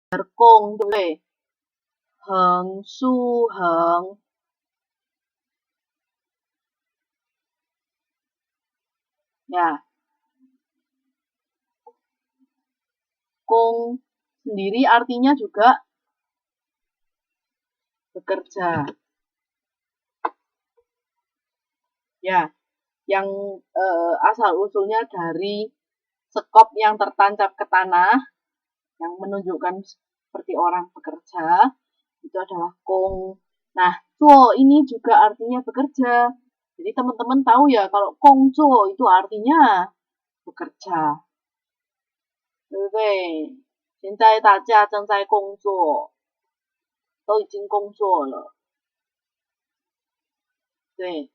公，对不对？横竖横，ya. Kong sendiri artinya juga bekerja. Ya, yang asal-usulnya dari sekop yang tertancap ke tanah, yang menunjukkan seperti orang bekerja, itu adalah kong. Nah, zuo ini juga artinya bekerja. Jadi teman-teman tahu ya kalau kong zuo itu artinya bekerja. 对不对？现在大家正在工作，都已经工作了。对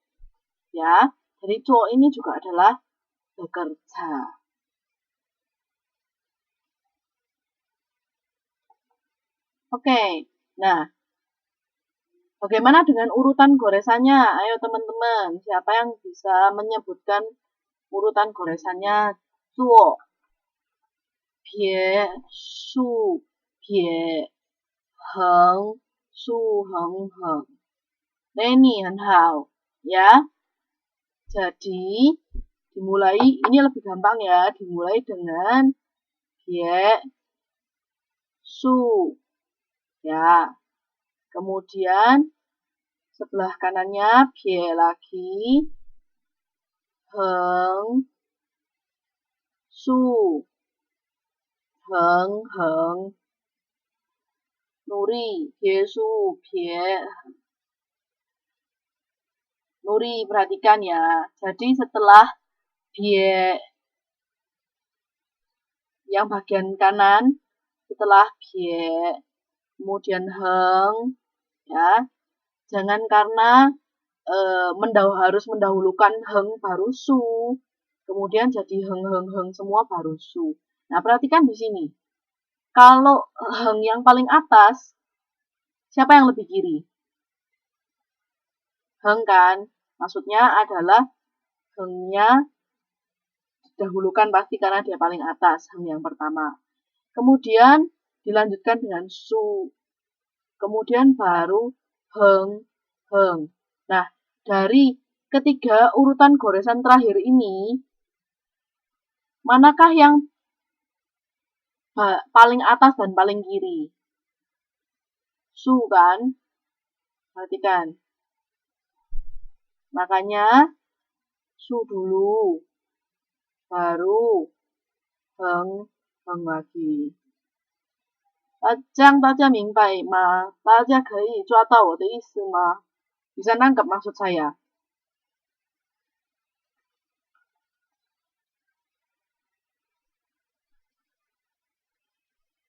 ，ya. Jadi zuo ini juga adalah bekerja. Oke, nah bagaimana dengan urutan goresannya? Ayo teman-teman, siapa yang bisa menyebutkan urutan goresannya? Zuo, pie, su, pie, heng, su, heng, heng. Ini 很好, ya. Jadi dimulai, ini lebih gampang ya, dimulai dengan pie, su, ya. Kemudian sebelah kanannya pie lagi, heng, su, heng, heng, nuri, pie su, pie. Nuri, perhatikan ya. Jadi setelah pie yang bagian kanan, setelah pie, kemudian heng, ya. Jangan karena harus mendahulukan heng baru su, kemudian jadi heng heng heng semua baru su. Nah, perhatikan di sini. Kalau heng yang paling atas, siapa yang lebih kiri? Heng kan? Maksudnya adalah hengnya didahulukan pasti karena dia paling atas, heng yang pertama. Kemudian dilanjutkan dengan su. Kemudian baru heng, heng. Nah, dari ketiga urutan goresan terakhir ini, manakah yang paling atas dan paling kiri? Su kan? Perhatikan. Makanya su dulu, baru heng, heng lagi. 这样大家明白吗？大家可以抓到我的意思吗？ Bisa nangkep maksud saya?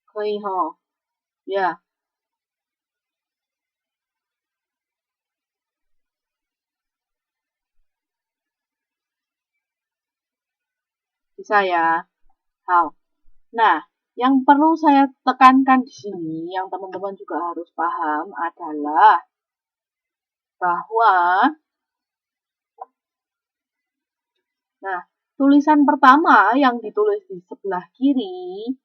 Koi ho. Ya. Bisa ya. Hal. Nah, yang perlu saya tekankan di sini, yang teman-teman juga harus paham adalah bahwa tulisan pertama yang ditulis di sebelah kiri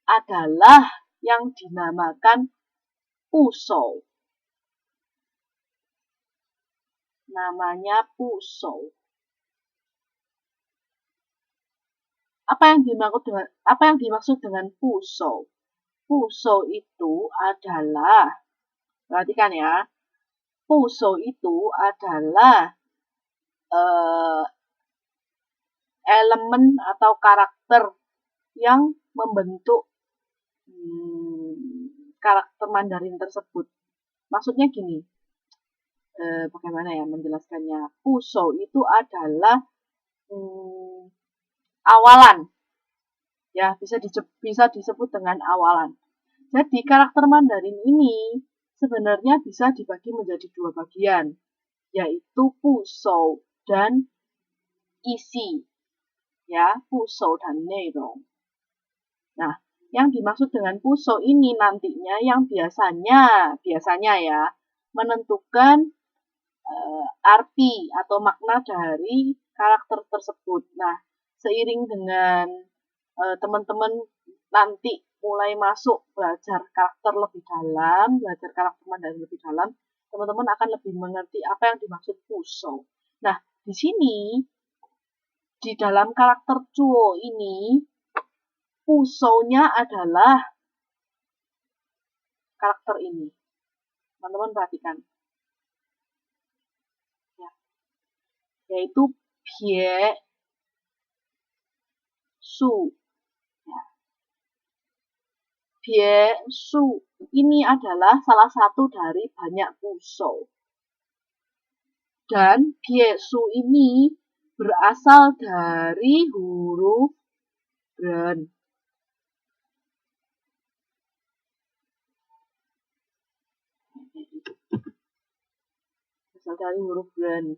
adalah yang dinamakan pusou. Namanya pusou. Apa yang dimaksud dengan pusou? Pusou itu adalah, perhatikan ya, pusou itu adalah elemen atau karakter yang membentuk karakter Mandarin tersebut. Maksudnya gini, bagaimana ya menjelaskannya? Pusou itu adalah awalan, ya bisa disebut dengan awalan. Jadi karakter Mandarin ini sebenarnya bisa dibagi menjadi dua bagian, yaitu pusou dan isi, ya pusou dan neirong. Nah, yang dimaksud dengan pusou ini nantinya yang biasanya ya menentukan arti atau makna dari karakter tersebut. Nah, seiring dengan teman-teman nanti mulai masuk belajar karakter lebih dalam, belajar karakter Mandarin lebih dalam, teman-teman akan lebih mengerti apa yang dimaksud Pusou. Nah, di sini di dalam karakter Cuo ini Pusou-nya adalah karakter ini. Teman-teman perhatikan. Ya. Yaitu Pie Su. Ya. Pie Su ini adalah salah satu dari banyak Pusou. Dan Pie Su ini berasal dari huruf Ren. Berasal dari huruf Ren.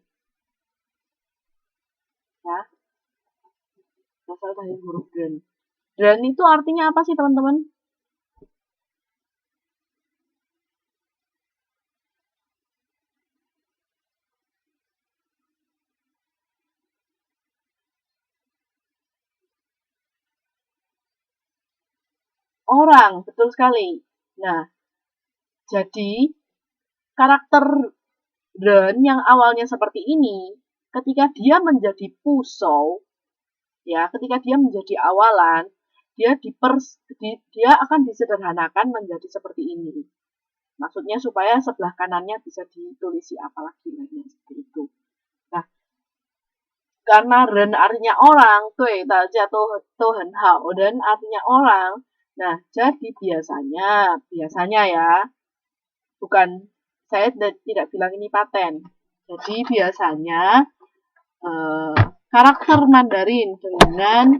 Ya. Berasal dari huruf Ren. Ren itu artinya apa sih, teman-teman? Orang, betul sekali. Nah, jadi karakter Ren yang awalnya seperti ini, ketika dia menjadi Pusou, ya, ketika dia menjadi awalan, dia akan disederhanakan menjadi seperti ini. Maksudnya supaya sebelah kanannya bisa ditulisi apalagi lainnya seperti itu. Nah, karena Ren artinya orang, Tuhan Hao, Ren artinya orang. Nah, jadi biasanya ya, bukan, saya tidak bilang ini paten. Jadi biasanya karakter Mandarin dengan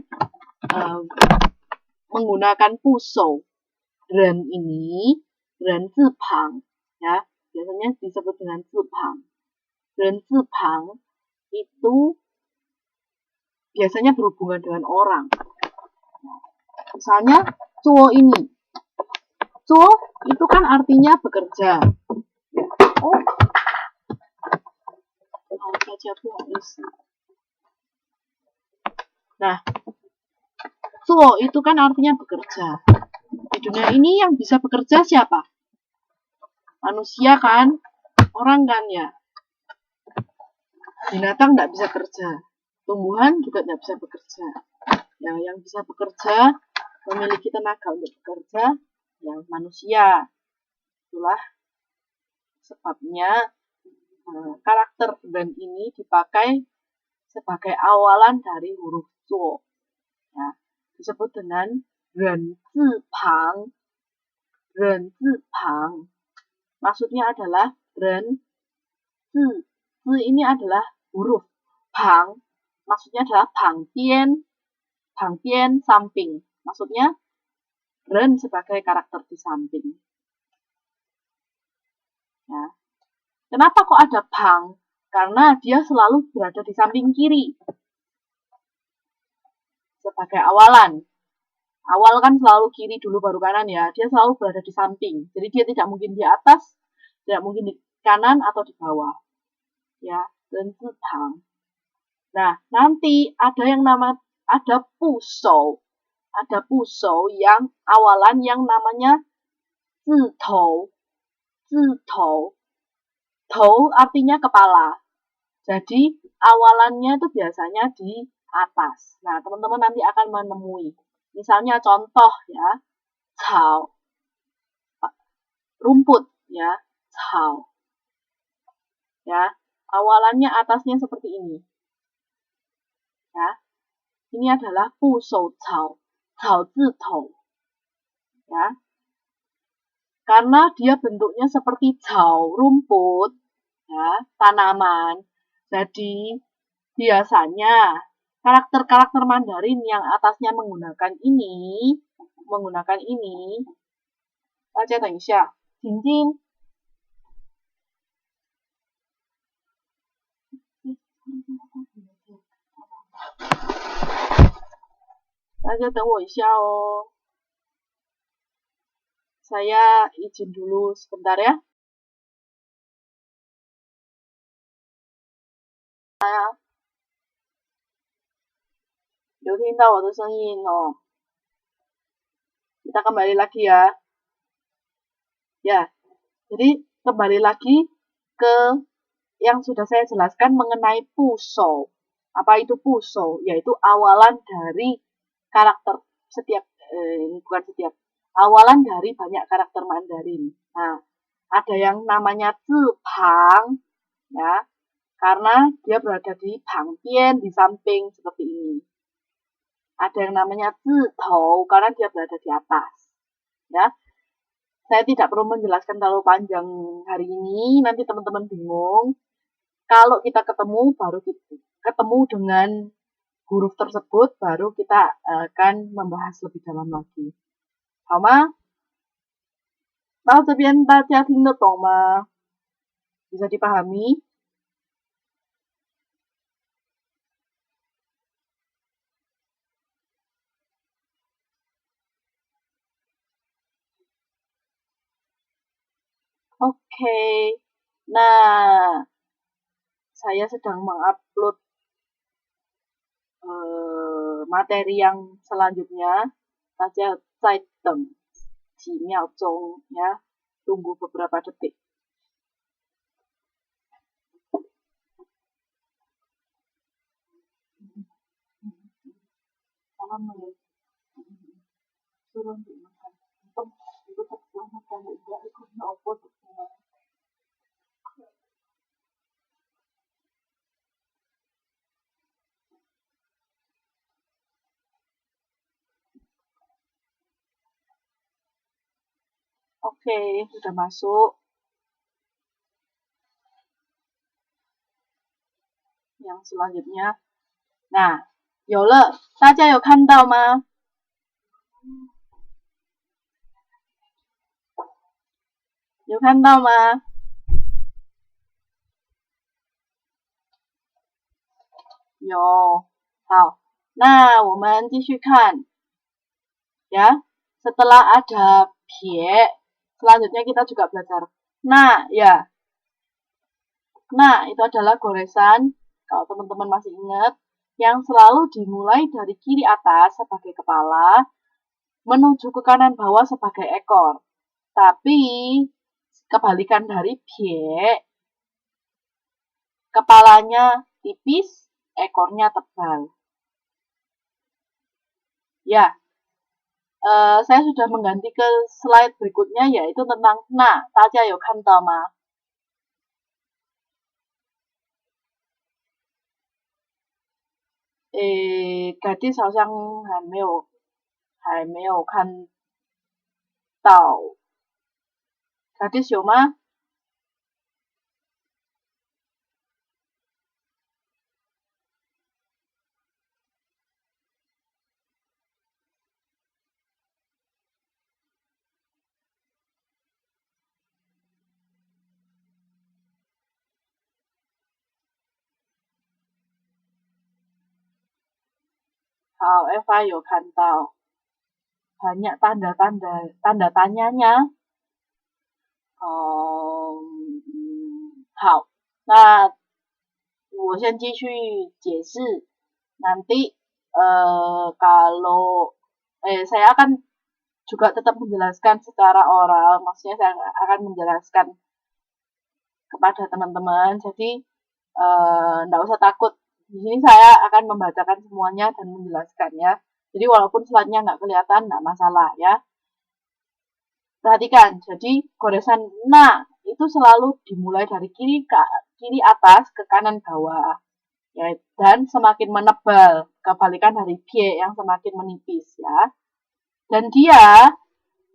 menggunakan Pusou Ren ini, Ren Zipang, ya, biasanya disebut dengan Zipang. Ren Zipang itu biasanya berhubungan dengan orang. Misalnya Cuo ini. Cuo itu kan artinya bekerja. Oh, saja habis. Nah, Cuo itu kan artinya bekerja. Di dunia ini yang bisa bekerja siapa? Manusia kan? Orang kan ya? Binatang tidak bisa kerja. Tumbuhan juga tidak bisa bekerja. Ya, yang bisa bekerja, memiliki tenaga untuk bekerja, yang manusia. Itulah sebabnya karakter Ren ini dipakai sebagai awalan dari huruf Cuo. Ya, disebut dengan Ren Zipang. Ren Zipang. Maksudnya adalah Ren Zi. Zi ini adalah huruf. Pang. Maksudnya adalah Pang Pian samping. Maksudnya Ren sebagai karakter di samping. Ya. Kenapa kok ada Pang? Karena dia selalu berada di samping kiri. Sebagai awalan. Awal kan selalu kiri dulu baru kanan ya. Dia selalu berada di samping. Jadi dia tidak mungkin di atas, tidak mungkin di kanan atau di bawah. Ya, dan Zipang. Nah, nanti ada Pusou. Ada Pusou yang awalan yang namanya Zitou. Zitou. Tou artinya kepala. Jadi awalannya itu biasanya di atas. Nah, teman-teman nanti akan menemui. Misalnya contoh ya, cao. Rumput ya, cao. Ya, awalannya atasnya seperti ini. Ya. Ini adalah Pusou cao. Cao Zitou. Ya. Karena dia bentuknya seperti cao, rumput, ya, tanaman. Jadi biasanya karakter-karakter Mandarin yang atasnya menggunakan ini, Baca Indonesia, Jinjin. Baca Indonesia oh. Saya izin dulu sebentar ya. 有听到我的声音哦。kita kembali lagi ya. Ya, jadi kembali lagi ke yang sudah saya jelaskan mengenai puso. Apa itu puso? Yaitu awalan dari karakter setiap, bukan setiap, awalan dari banyak karakter Mandarin. Nah, ada yang namanya zipang, ya, karena dia berada di pangbian, di samping seperti ini. Ada yang namanya zitou karena dia berada di atas. Ya, saya tidak perlu menjelaskan terlalu panjang hari ini, nanti teman-teman bingung. Kalau kita ketemu, baru kita ketemu dengan huruf tersebut, baru kita akan membahas lebih dalam lagi. 好吗？到这边大家听得懂吗？ bisa dipahami? Oke. Nah, saya sedang mengupload materi yang selanjutnya. Saja 再等几秒钟 ya. Tunggu beberapa detik. Oke, sudah masuk. Yang selanjutnya. Nah, 有了，大家有看到吗？有看到吗？有。好，那我们继续看。Ya, setelah ada pie, selanjutnya kita juga belajar. Nah, ya. Nah, itu adalah goresan, kalau teman-teman masih ingat, yang selalu dimulai dari kiri atas sebagai kepala, menuju ke kanan bawah sebagai ekor. Tapi, kebalikan dari pie, kepalanya tipis, ekornya tebal. Ya, saya sudah mengganti ke slide berikutnya, yaitu tentang nah, 大家有看到吗？gadis 好像还没有看到，gadis 有吗？好 ，Eva 有看到banyak tanda tanyanya. 好，那我先继续解释。Nanti kalau saya akan juga tetap menjelaskan secara oral, maksudnya saya akan menjelaskan kepada teman-teman. Jadi enggak usah takut. Di sini saya akan membacakan semuanya dan menjelaskannya. Jadi walaupun slide-nya nggak kelihatan, nggak masalah ya. Perhatikan, jadi goresan na itu selalu dimulai dari kiri atas ke kanan bawah. Ya, dan semakin menebal, kebalikan dari pie yang semakin menipis ya. Dan dia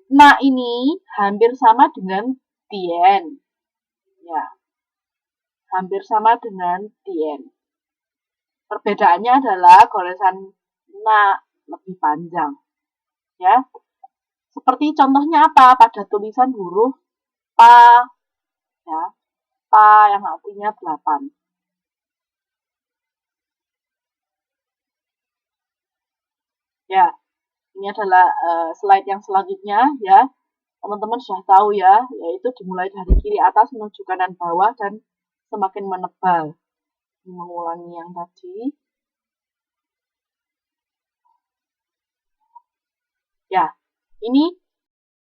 na ini hampir sama dengan tien. Ya. Hampir sama dengan tien. Perbedaannya adalah goresan na lebih panjang. Ya. Seperti contohnya apa? Pada tulisan huruf pa, ya, pa yang artinya 8. Ya, ini adalah slide yang selanjutnya ya. Teman-teman sudah tahu ya, yaitu dimulai dari kiri atas menuju kanan bawah dan semakin menebal. Mengulangi yang tadi. Ya, Ini